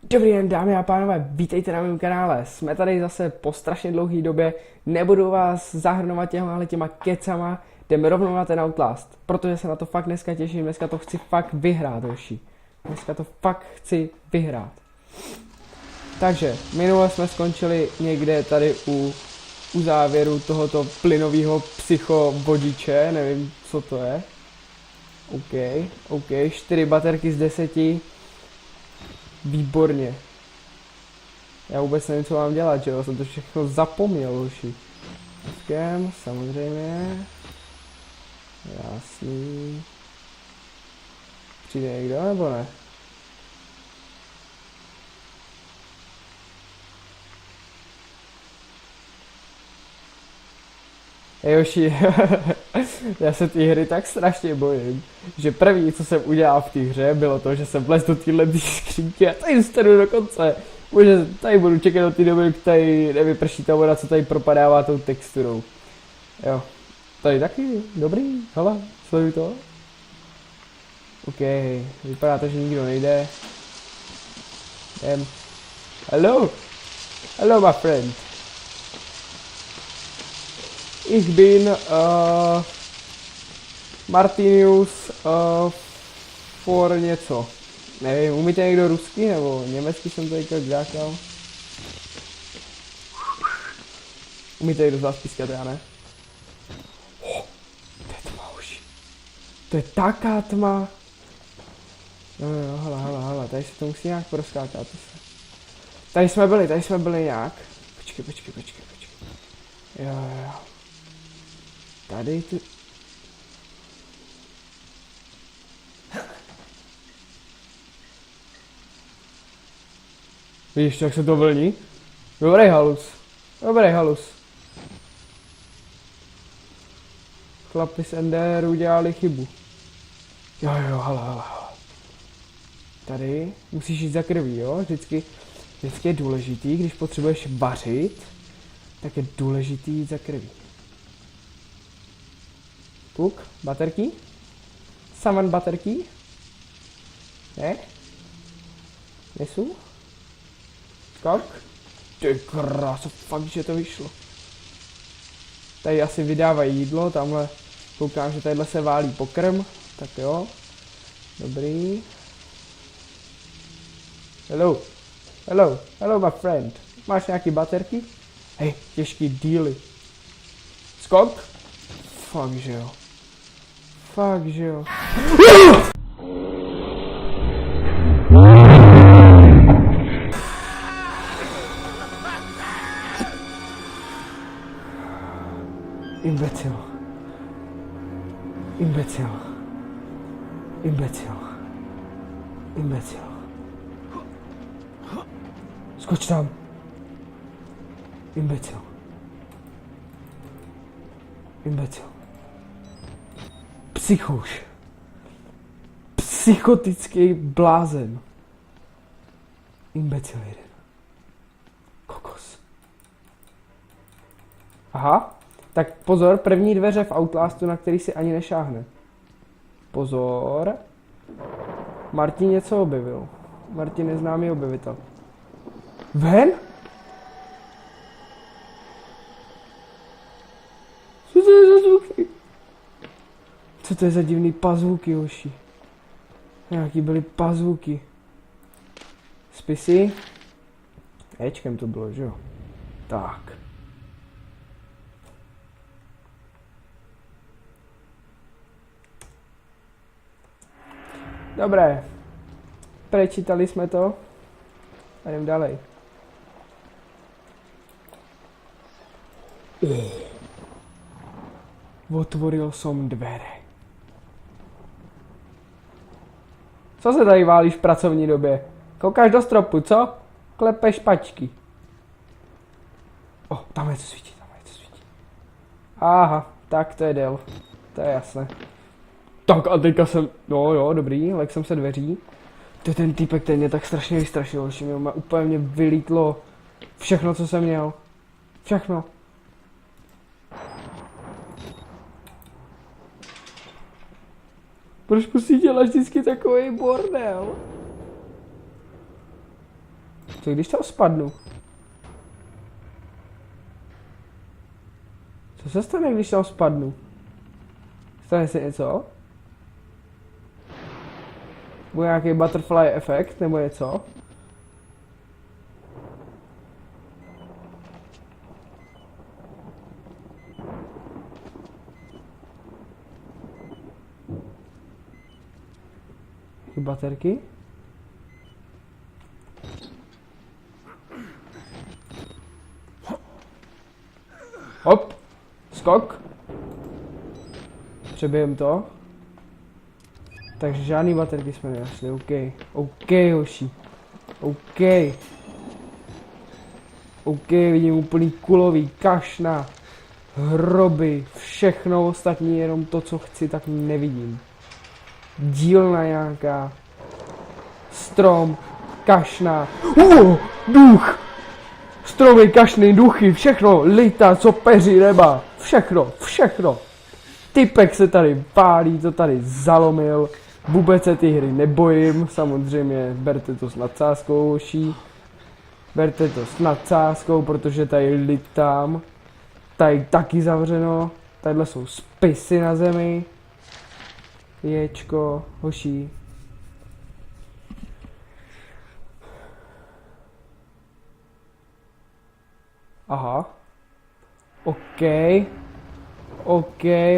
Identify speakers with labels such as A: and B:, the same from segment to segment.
A: Dobrý den, dámy a pánové, vítejte na mém kanále. Jsme tady zase po strašně dlouhé době, nebudu vás zahrnovat těma kecama, jdeme rovnou na ten Outlast, protože se na to fakt dneska těším, dneska to chci fakt vyhrát, hoši. Dneska to fakt chci vyhrát. Takže, minule jsme skončili někde tady u závěru tohoto plynového psychovodiče, nevím, co to je. OK, 4 baterky z 10. Výborně. Já vůbec nevím, co mám dělat, že jo? Jsem to všechno zapomněl, hoši. Počkám, samozřejmě. Jasný. Přijde někdo, nebo ne? Joši, já se té hry tak strašně bojím, že první, co jsem udělal v té hře, bylo to, že jsem vlez do téhle skřínky a tady zůstanu do konce. Bože, tady budu čekat do té doby, tady nevyprší ta voda, co tady propadává tou texturou. Jo, tady taky, dobrý, hele, sleduj to. OK, vypadá to, že nikdo nejde. Hello my friend. Ich bin Martinius for něco. Nevím, umíte někdo rusky nebo německy jsem to teďka kdákal? Umíte někdo z vás pískat, já ne? To je tma, hoši. To je taká tma. Jo, hele, tady se to musí nějak proskákat. Tady jsme byli nějak. Počkej. Jo. Tady tu... Vidíš, jak se to vlní? Dobrý halus. Chlapi z NDR udělali chybu. Jo, hele. Tady musíš jít za krví, jo? Vždycky je důležitý, když potřebuješ vařit, tak je důležitý jít za krví. Puk, baterky? Saman baterky? Ne? Nesu? Skok? Ty krása, fakt, že to vyšlo. Tady asi vydávají jídlo, tamhle koukám, že tadyhle se válí pokrm, tak jo. Dobrý. Hello my friend. Máš nějaký baterky? Hej, těžký díly. Skok? Fakt, že jo. Imbecil. Skoč tam. Imbecil. Psychoš. Psychotický blázen. Imbecil jeden. Kokos. Aha. Tak pozor, první dveře v Outlastu, na který si ani nešáhne. Pozor. Martin něco objevil. Martin je známý objevitel. Ven? Co to je za zvuky? Co to je za divný pazvuky, hoši? Nějaký byly pazvuky. Spisy? Ečkem to bylo, že jo? Tak. Dobré. Prečítali jsme to. A jdem dalej. Otvoril jsem dvere. Co se tady válíš v pracovní době? Koukáš do stropu, co? Klepeš pačky. Tam je co svítí. Aha, tak to je del. To je jasné. Tak a teďka jsem, jo, dobrý, lek jsem se dveří. To je ten týpek, ten mě tak strašně vystrašil, že mě úplně vylítlo všechno, co jsem měl. Všechno. Proč musí dělat vždycky takový bordel? Co když tam spadnu? Co se stane, když tam spadnu? Stane se něco? Bude nějaký butterfly efekt nebo něco? Baterky? Hop! Skok! Přebijem to. Takže žádný baterky jsme nenašli, OK. OK, hoši. OK. OK, vidím úplný kulový, kašna, hroby, všechno ostatní, jenom to, co chci, tak nevidím. Dílna nějaká. Strom, kašna. Duch! Stromy, kašny, duchy, všechno, lita, co peří, ryba. Všechno. Typek se tady pálí, to tady zalomil. Vůbec se ty hry nebojím, samozřejmě berte to s nadsázkou, hoší. Berte to s nadsázkou, protože tady litám. Tady taky zavřeno. Tadyhle jsou spisy na zemi. Ječko, hoší. Aha. OK,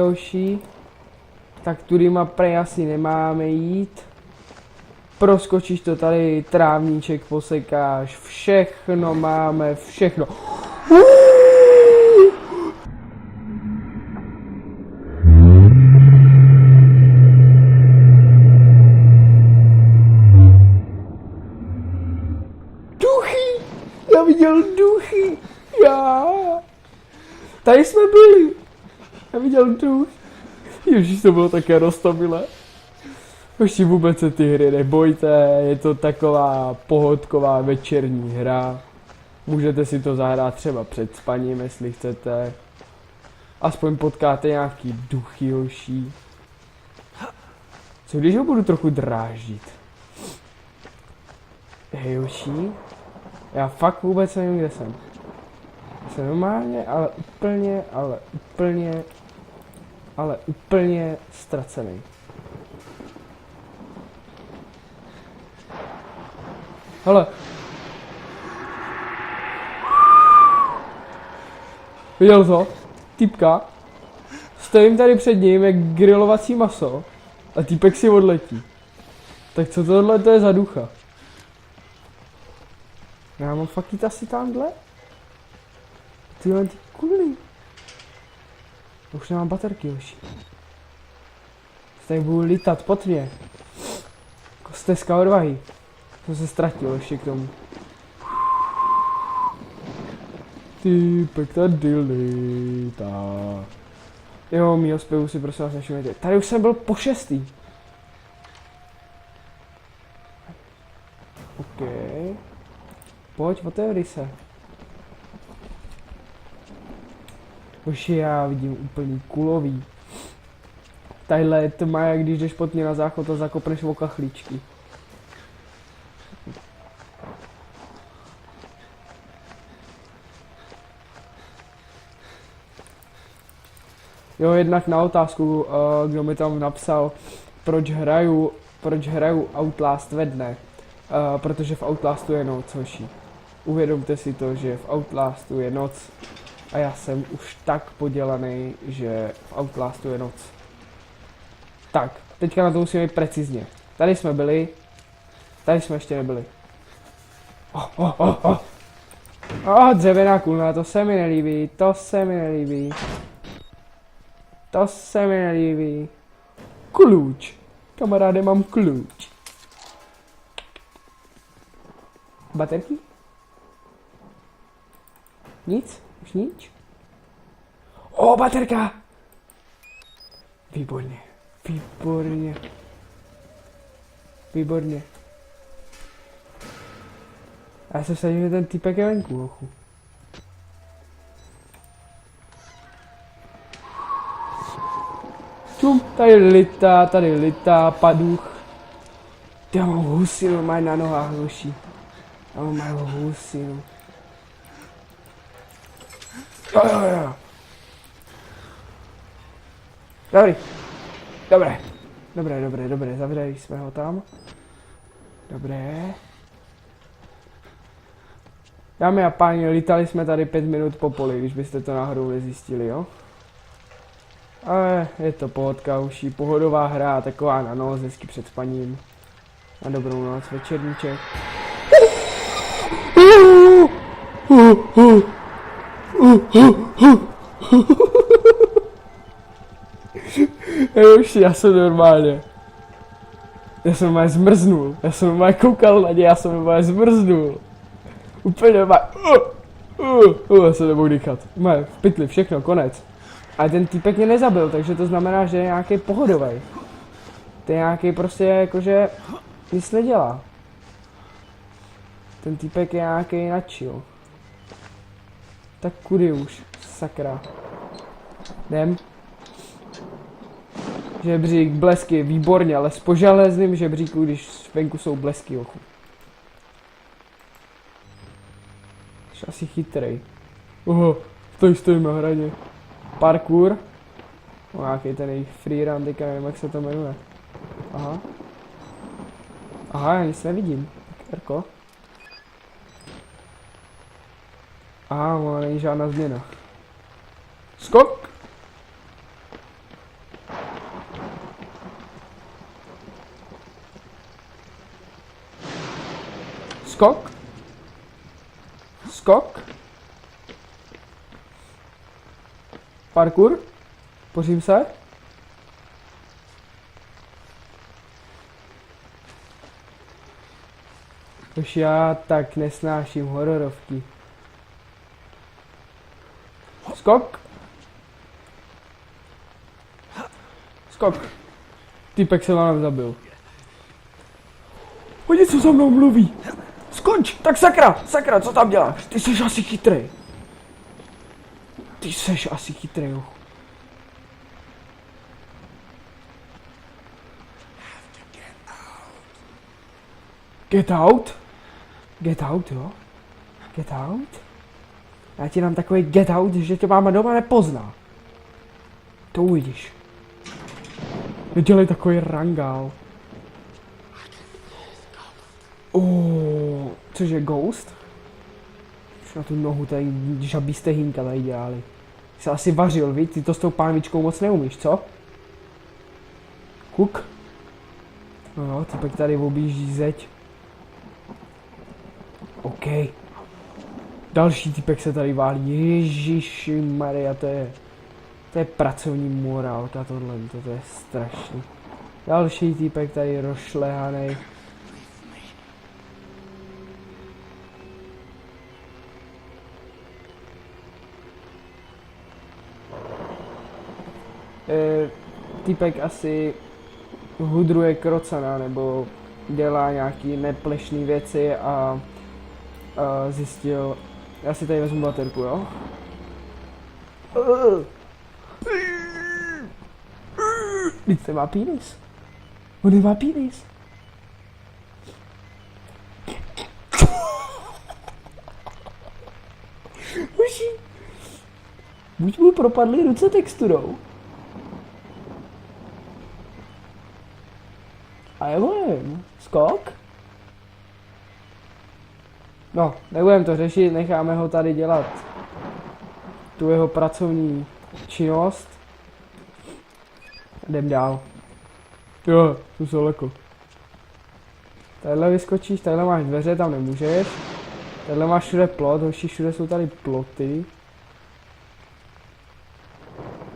A: hoší. Tak tudýma prej asi nemáme jít. Proskočíš to tady, trávníček posekáš, všechno máme, všechno. Duchy! Já viděl duchy! Tady jsme byli! Já viděl duch. Ježíš, to bylo také roztomilé. Už vůbec se ty hry nebojte, je to taková pohodková večerní hra. Můžete si to zahrát třeba před spaním, jestli chcete. Aspoň potkáte nějaký duchy, hoší. Co když ho budu trochu dráždit? Hej, hoší. Já fakt vůbec nevím, kde jsem. Jsem normálně, ale úplně ztracený. Hele. Viděl to? Týpka. Stojím tady před ním jak grilovací maso a týpek si odletí. Tak co tohle to je za ducha? Já mám fakt jít asi tamhle? Tyhle ty kudly. Už nemám baterky, už. Tady budu lítat pod mě. Jako stezka odvahy. Jsem se ztratil ještě k tomu. Týpek tady lítá. Jo, mýho zpěvu si prosím vás nevšimněte. Tady už jsem byl po 6. OK. Pojď, otevři se. Už já vidím úplný kulový. Tadyhle je tma, jak když jdeš pod mě na záchod a zakopneš o kachlíčky. Jo, jednak na otázku, kdo mi tam napsal, proč hraju Outlast ve dne. Protože v Outlastu je noc, hoši. Uvědomte si to, že v Outlastu je noc. A já jsem už tak podělaný, že v Outlastu je noc. Tak, teďka na to musíme jít precizně. Tady jsme byli, tady jsme ještě nebyli. Dřevěná kulna, to se mi nelíbí, To se mi nelíbí. Kluč. Kamaráde, mám kluč. Baterky? Nic? Už nic? Baterka! Výborně. Já se vsadím, že ten typek je venku, hochu. Tady litá, paduch. Já mám husy normálně na nohách, hoši. Oh my husinu. Jo. Dobré, zavřeli jsme ho tam. Dobré. Dámy a páni, lítali jsme tady 5 minut po poli, když byste to náhodou nezjistili, jo? Ale je to pohodka, už je pohodová hra, taková na noc, hezky před spaním. Na dobrou noc, večerníček. Já jsem normálně. Já jsem normálně zmrznul. Já jsem normálně koukal na ně, já jsem normálně zmrznul. Úplně normálně. Já se nemohu dýchat. Normálně v pytli, všechno, konec. A ten týpek mě nezabil, takže to znamená, že je nějaký pohodový. To je nějaký prostě jakože nic nedělá. Ten týpek je nějaký nadčil. Tak kudy už, sakra. Jdem. Žebřík, blesky, výborně, ale s poželezným žebříku, když venku jsou blesky, ochu. Jsi asi chytrej. Oho, tady stojím na hraně. Parkour. O, nějaký ten jejich freerun, teďka nevím, jak se to jmenuje. Aha, já nic nevidím. Erko. Aha, ona není žádná změna. Skok! Skok? Skok? Parkour? Pořím se? Už já tak nesnáším hororovky. Skok? Skok. Týpek se vám zabil. O něco za mnou mluví. Skonč! Tak sakra, co tam děláš? Ty jsi asi chytrej. Ty jsi asi chytrej, jo. Get out? Get out, jo? Get out? Já ti dám takový get out, že tě máma doma nepozná. To uvidíš. Nedělej takový rangál. Cože, ghost? Už na tu nohu tady žabí stehínka tady dělali. Jsi asi vařil, víc? Ty to s tou pánvičkou moc neumíš, co? Kuk? No jo, typek tady objíždí zeď. OK. Další typek se tady válí. Ježišimaria, to je pracovní morálka tohle, to je strašný. Další týpek tady rozšlehanej. Týpek asi hudruje krocana, nebo dělá nějaký neplešný věci a zjistil, já si tady vezmu baterku, jo? Vždyť nemá penis. On nemá penis. Buď mu propadly ruce texturou. A já nevím, skok? No, nebudeme to řešit, necháme ho tady dělat tu jeho pracovní činnost. Jdem dál. Jo, tu jsou leko. Tadyhle vyskočíš, tadyhle máš dveře, tam nemůžeš. Tadyhle máš všude plot, hoši, všude jsou tady ploty.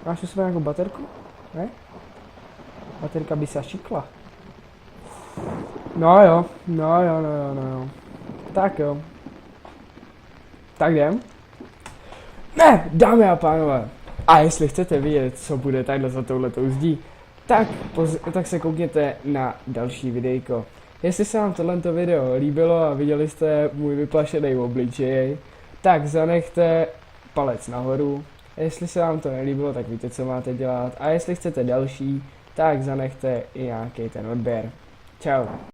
A: Máš u sebe nějakou baterku? Ne? Baterka by se šikla. No jo. Tak jo. Tak jdem. Ne, dámy a pánové. A jestli chcete vidět, co bude takhle za touhletou zdí, tak se koukněte na další videjko. Jestli se vám tohleto video líbilo a viděli jste můj vyplašený obličej, tak zanechte palec nahoru. Jestli se vám to nelíbilo, tak víte, co máte dělat. A jestli chcete další, tak zanechte i nějaký ten odběr. Čau.